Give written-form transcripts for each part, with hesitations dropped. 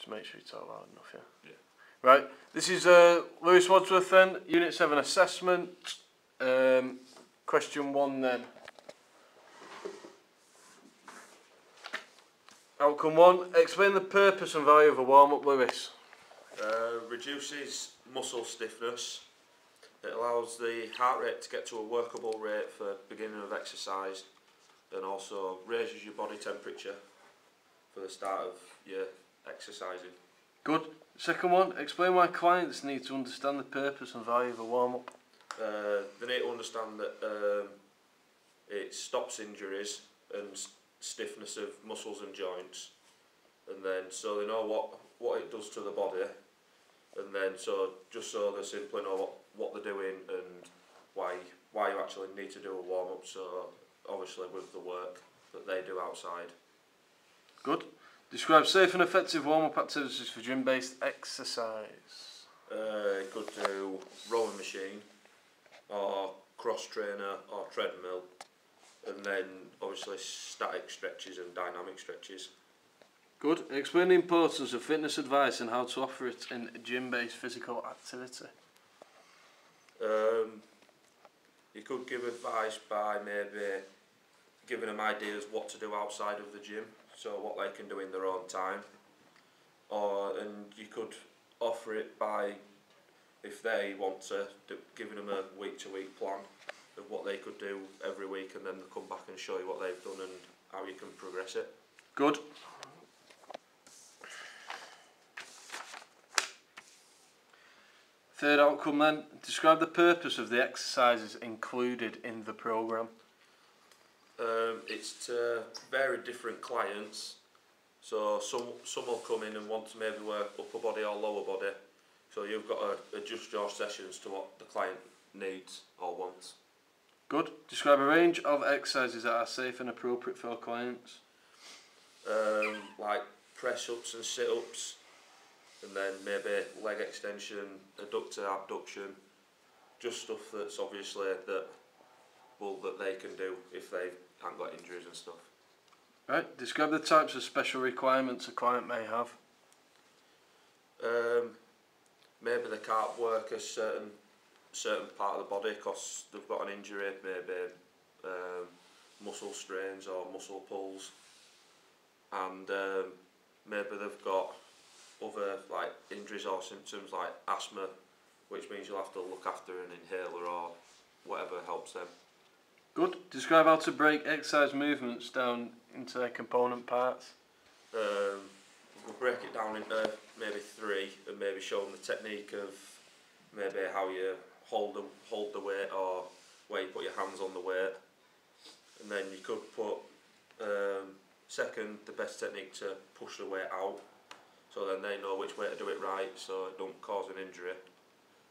to make sure you talk loud enough, yeah? Yeah. Right, this is Lewis Wadsworth then, Unit 7 assessment. Question 1 then. Outcome 1, explain the purpose and value of a warm-up, Lewis. Reduces muscle stiffness. It allows the heart rate to get to a workable rate for beginning of exercise, and also raises your body temperature for the start of your exercising. Good. Second one, explain why clients need to understand the purpose and value of a warm-up. They need to understand that it stops injuries and stiffness of muscles and joints, and then so they know what it does to the body, and then so just so they simply know what they're doing and why you actually need to do a warm-up, so obviously with the work that they do outside. Good. Describe safe and effective warm-up activities for gym-based exercise. Could do rowing machine or cross trainer or treadmill, and then obviously static stretches and dynamic stretches. Good. Explain the importance of fitness advice and how to offer it in gym-based physical activity. You could give advice by maybe giving them ideas what to do outside of the gym, so what they can do in their own time, and you could offer it by, if they want to, giving them a week-to-week plan of what they could do every week, and then they'll come back and show you what they've done and how you can progress it. Good. Third outcome then, describe the purpose of the exercises included in the programme. It's to vary different clients, so some will come in and want to maybe work upper body or lower body, so you've got to adjust your sessions to what the client needs or wants. Good. Describe a range of exercises that are safe and appropriate for clients. Like press-ups and sit-ups, and then maybe leg extension, adductor, abduction, just stuff that's obviously that they can do if they haven't got injuries and stuff. Right, describe the types of special requirements a client may have. Maybe they can't work a certain part of the body because they've got an injury, maybe muscle strains or muscle pulls, and maybe they've got other like injuries or symptoms like asthma, which means you'll have to look after an inhaler or whatever helps them. Good. Describe how to break exercise movements down into their component parts. We'll break it down into maybe 3 and maybe show them the technique of maybe how you hold the weight or where you put your hands on the weight, and then you could put second, the best technique to push the weight out, so then they know which way to do it right so it don't cause an injury.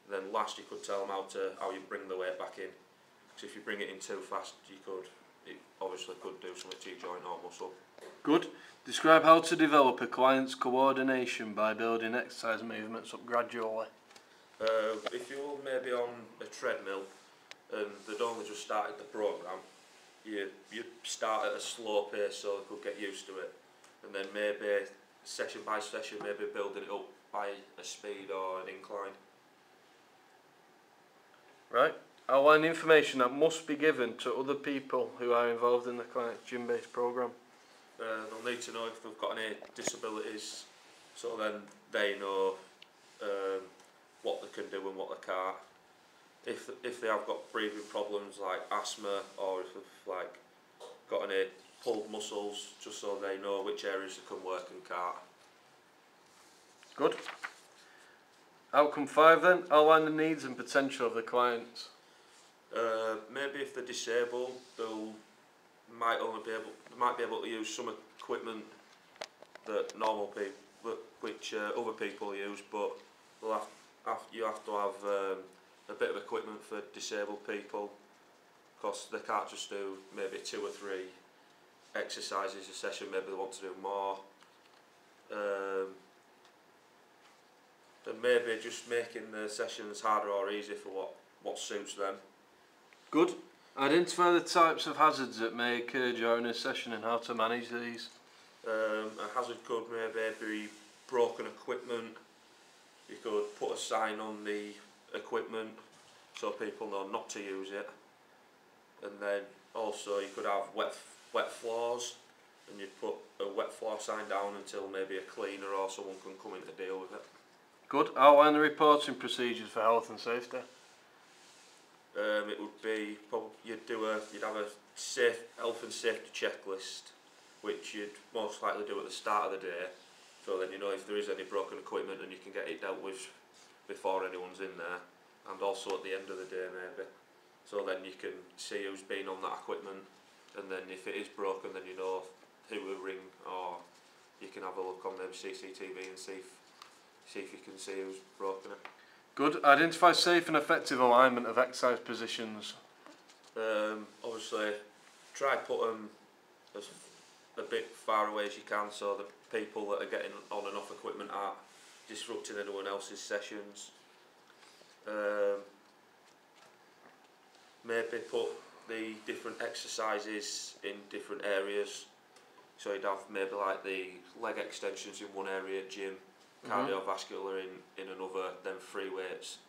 And then last, you could tell them how you bring the weight back in, because if you bring it in too fast it obviously could do something to your joint or muscle. Good. Describe how to develop a client's coordination by building exercise movements up gradually. If you're maybe on a treadmill and they'd only just started the programme, you start at a slow pace so they could get used to it, and then maybe session by session maybe building it up by a speed or an incline. Right. Outline the information that must be given to other people who are involved in the client's gym-based programme. They'll need to know if they've got any disabilities, so then they know what they can do and what they can't. If they have got breathing problems like asthma, or if they've like got any pulled muscles, just so they know which areas they can work and can't. Good. Outcome 5 then, outline the needs and potential of the clients. Maybe if they're disabled, they might be able to use some equipment that normal people, which other people use, but you have to have a bit of equipment for disabled people, because they can't just do maybe 2 or 3 exercises a session. Maybe they want to do more, and maybe just making the sessions harder or easier for what suits them. Good. Identify the types of hazards that may occur during a session and how to manage these. A hazard could maybe be broken equipment, you could put a sign on the equipment so people know not to use it. And then also you could have wet floors, and you'd put a wet floor sign down until maybe a cleaner or someone can come in to deal with it. Good. Outline the reporting procedures for health and safety. It would be you'd have a health and safety checklist, which you'd most likely do at the start of the day, so then you know if there is any broken equipment and you can get it dealt with before anyone's in there, and also at the end of the day maybe, so then you can see who's been on that equipment, and then if it is broken then you know who to ring, or you can have a look on maybe CCTV and see if you can see who's broken it. Good. Identify safe and effective alignment of exercise positions. Obviously try put them as a bit far away as you can, so the people that are getting on and off equipment aren't disrupting anyone else's sessions. Maybe put the different exercises in different areas, so you'd have maybe like the leg extensions in one area, gym, cardiovascular in another, then free weights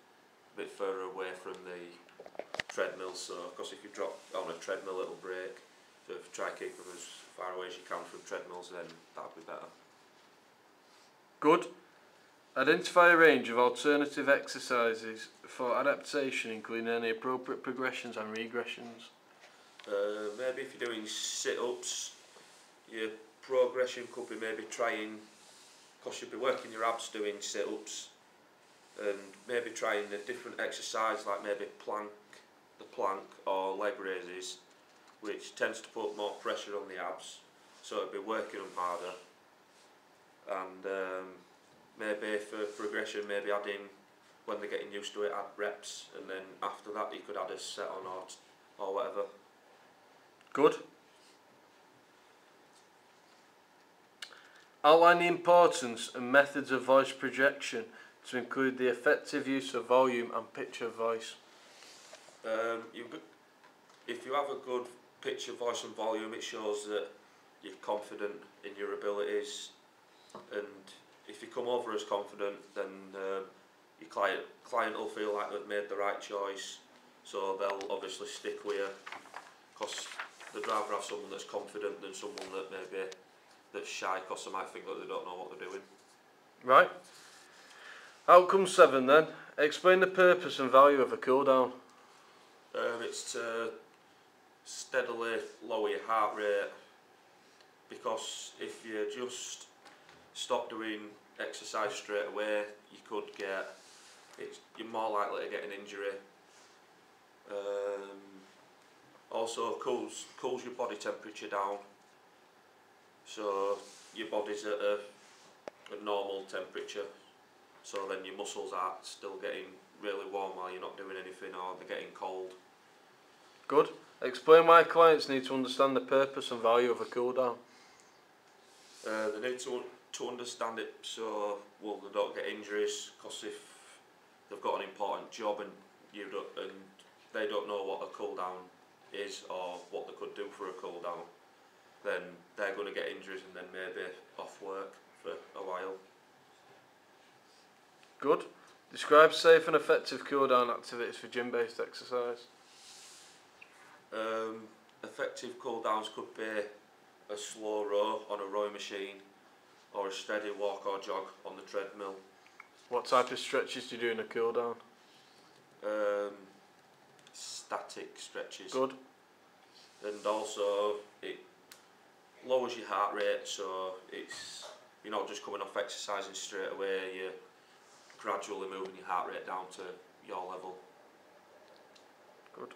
a bit further away from the treadmill, so because if you drop on a treadmill it'll break, so if you try to keep them as far away as you can from treadmills, then that'll be better. Good. Identify a range of alternative exercises for adaptation, including any appropriate progressions and regressions. Maybe if you're doing sit-ups, your progression could be maybe trying, because you'll be working your abs doing sit-ups, and maybe trying a different exercise like maybe the plank or leg raises, which tends to put more pressure on the abs, so it'll be working them harder. And maybe for progression, maybe adding, when they're getting used to it, add reps, and then after that you could add a set on or whatever. Good. Outline the importance and methods of voice projection to include the effective use of volume and pitch of voice. If you have a good pitch of voice and volume, it shows that you're confident in your abilities, and if you come over as confident, then your client will feel like they've made the right choice, so they'll obviously stick with you, because they'd rather have someone that's confident than someone that maybe that's shy, because they might think that they don't know what they're doing. Right. Outcome 7 then. Explain the purpose and value of a cool down. It's to steadily lower your heart rate, because if you just stop doing exercise straight away, you're more likely to get an injury. Also cools your body temperature down, so your body's at a normal temperature, so then your muscles aren't still getting really warm while you're not doing anything, or they're getting cold. Good. Explain why clients need to understand the purpose and value of a cool down. They need to understand it so they don't get injuries, because if they've got an important job and they don't know what a cool down is or what they could do for a cool down, then they're going to get injuries and then maybe off work for a while. Good. Describe safe and effective cool down activities for gym based exercise. Effective cool downs could be a slow row on a rowing machine, or a steady walk or jog on the treadmill. What type of stretches do you do in a cool down? Static stretches. Good. And also it lowers your heart rate, so you're not just coming off exercising straight away, you're gradually moving your heart rate down to your level. Good.